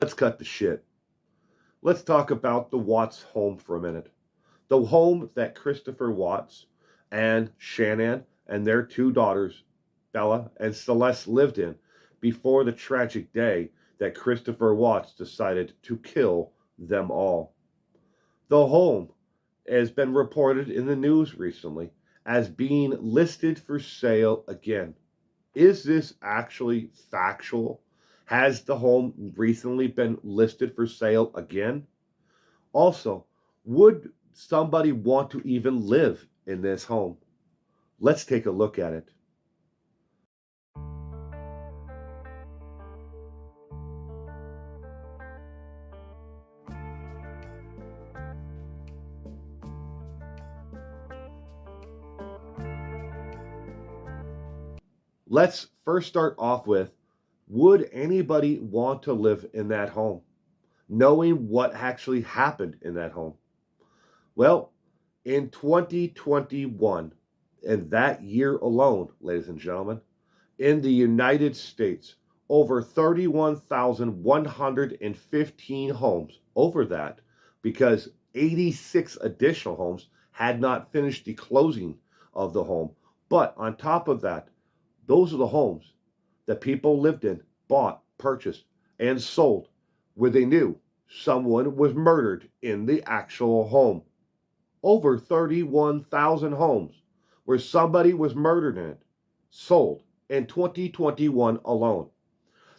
Let's cut the shit. Let's talk about the Watts home for a minute. The home that Christopher Watts and Shannon and their two daughters, Bella and Celeste, lived in before the tragic day that Christopher Watts decided to kill them all. The home has been reported in the news recently as being listed for sale again. Is this actually factual? Has the home recently been listed for sale again? Also, would somebody want to even live in this home? Let's take a look at it. Let's first start off with, would anybody want to live in that home, knowing what actually happened in that home? Well, in 2021, and that year alone, ladies and gentlemen, in the United States, over 31,115 homes, over that, because 86 additional homes had not finished the closing of the home. But on top of that, those are the homes that people lived in, bought, purchased, and sold where they knew someone was murdered in the actual home. Over 31,000 homes where somebody was murdered in it, sold in 2021 alone.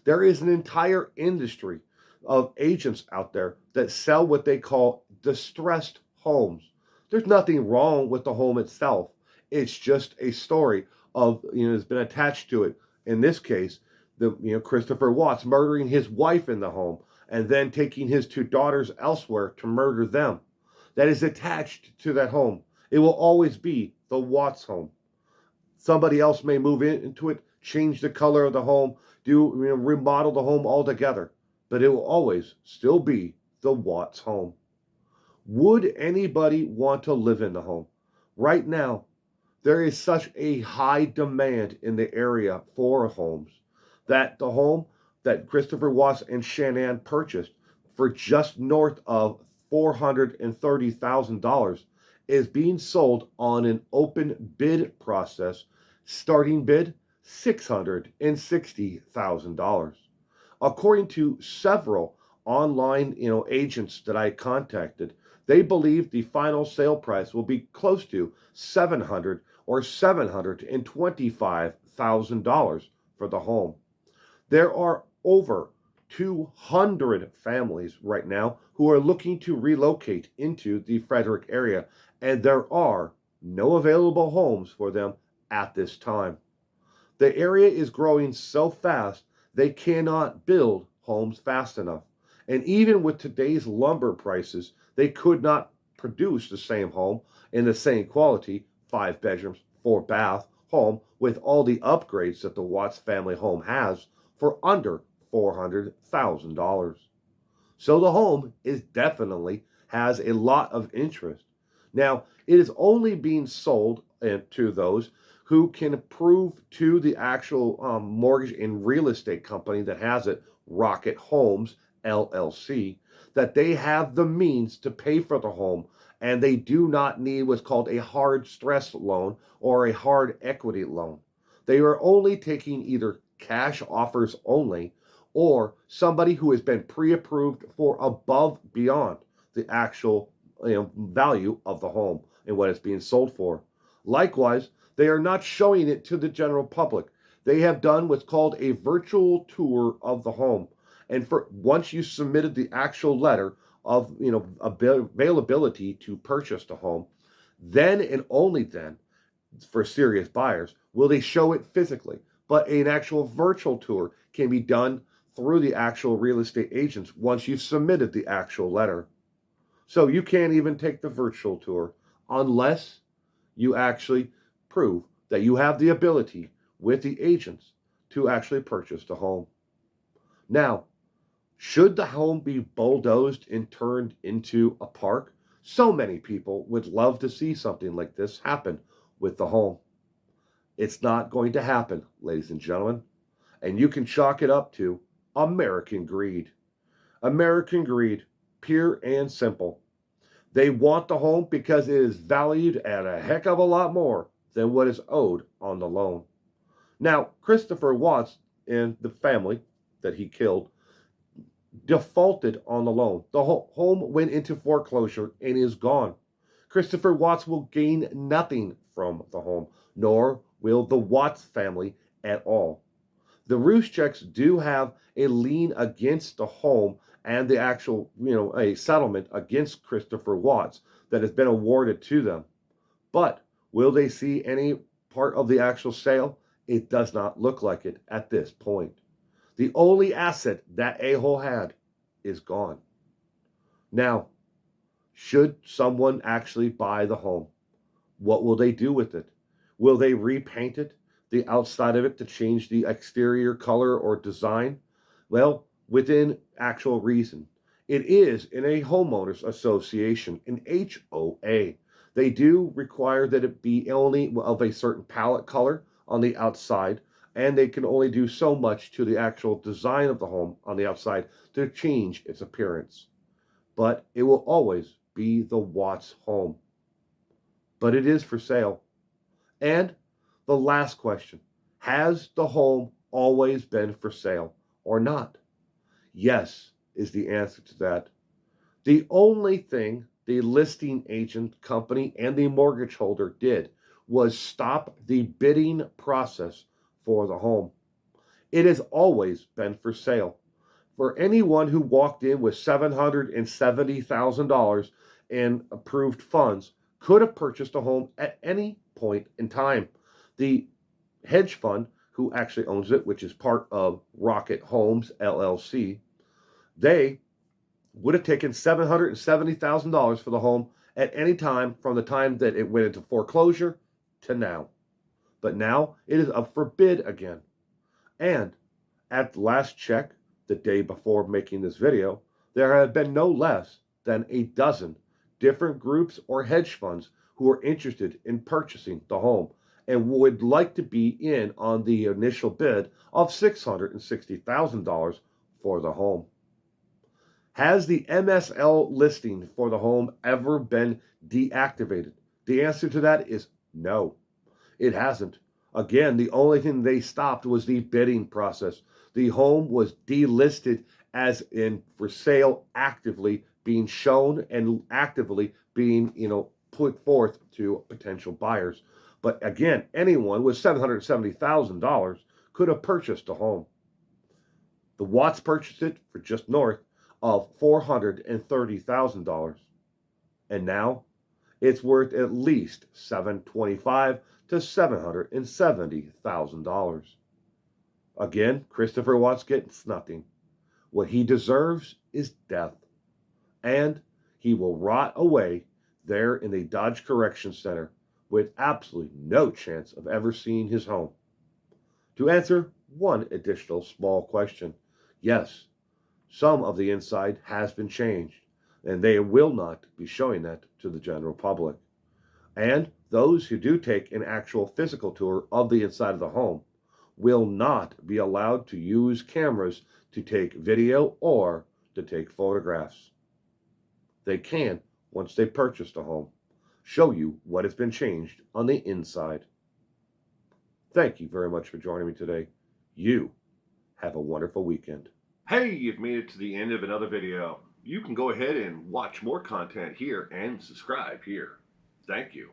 There is an entire industry of agents out there that sell what they call distressed homes. There's nothing wrong with the home itself. It's just a story of, has been attached to it. In this case, Christopher Watts murdering his wife in the home and then taking his two daughters elsewhere to murder them. That is attached to that home. It will always be the Watts home. Somebody else may move into it, change the color of the home, remodel the home altogether, but it will always still be the Watts home. Would anybody want to live in the home? Right now, there is such a high demand in the area for homes that the home that Christopher Watts and Shannon purchased for just north of $430,000 is being sold on an open bid process. Starting bid $660,000. According to several online, agents that I contacted, they believe the final sale price will be close to $700 or $725,000 for the home. There are over 200 families right now who are looking to relocate into the Frederick area, and there are no available homes for them at this time. The area is growing so fast they cannot build homes fast enough. And even with today's lumber prices, they could not produce the same home in the same quality, 5 bedrooms, 4 bath home with all the upgrades that the Watts family home has for under $400,000. So the home is definitely has a lot of interest. Now, it is only being sold to those who can prove to the actual mortgage and real estate company that has it, Rocket Homes LLC, that they have the means to pay for the home and they do not need what's called a hard stress loan or a hard equity loan. They are only taking either cash offers only or somebody who has been pre-approved for above beyond the actual value of the home and what it's being sold for. Likewise, they are not showing it to the general public. They have done what's called a virtual tour of the home. And for once you submitted the actual letter of availability to purchase the home, then and only then, for serious buyers, will they show it physically. But an actual virtual tour can be done through the actual real estate agents once you've submitted the actual letter. So you can't even take the virtual tour unless you actually prove that you have the ability with the agents to actually purchase the home. Now, should the home be bulldozed and turned into a park? So many people would love to see something like this happen with the home. It's not going to happen, ladies and gentlemen. And you can chalk it up to American greed. American greed, pure and simple. They want the home because it is valued at a heck of a lot more than what is owed on the loan. Now, Christopher Watts and the family that he killed defaulted on the loan. The home went into foreclosure and is gone. Christopher Watts will gain nothing from the home, nor will the Watts family at all. The Rooscheks do have a lien against the home and the actual, a settlement against Christopher Watts that has been awarded to them. But will they see any part of the actual sale? It does not look like it at this point. The only asset that a-hole had is gone. Now, should someone actually buy the home, what will they do with it? Will they repaint it, the outside of it, to change the exterior color or design? Well, within actual reason. It is in a homeowners association, an HOA. They do require that it be only of a certain palette color on the outside, and they can only do so much to the actual design of the home on the outside to change its appearance. But it will always be the Watts home. But it is for sale. And the last question, has the home always been for sale or not? Yes is the answer to that. The only thing the listing agent company and the mortgage holder did was stop the bidding process for the home. It has always been for sale. For anyone who walked in with $770,000 in approved funds could have purchased a home at any point in time. The hedge fund who actually owns it, which is part of Rocket Homes LLC, they would have taken $770,000 for the home at any time from the time that it went into foreclosure to now. But now it is up for bid again. And at the last check, the day before making this video, there have been no less than a dozen different groups or hedge funds who are interested in purchasing the home and would like to be in on the initial bid of $660,000 for the home. Has the MSL listing for the home ever been deactivated? The answer to that is no, it hasn't. Again, the only thing they stopped was the bidding process. The home was delisted as in for sale, actively being shown and actively being, put forth to potential buyers. But again, anyone with $770,000 could have purchased a home. The Watts purchased it for just north of $430,000. And now it's worth at least $725,000 to $770,000. Again, Christopher Watts gets nothing. What he deserves is death. And he will rot away there in the Dodge Correction Center with absolutely no chance of ever seeing his home. To answer one additional small question, yes, some of the inside has been changed, and they will not be showing that to the general public. And those who do take an actual physical tour of the inside of the home will not be allowed to use cameras to take video or to take photographs. They can, once they purchase the home, show you what has been changed on the inside. Thank you very much for joining me today. You have a wonderful weekend. Hey, you've made it to the end of another video. You can go ahead and watch more content here and subscribe here. Thank you.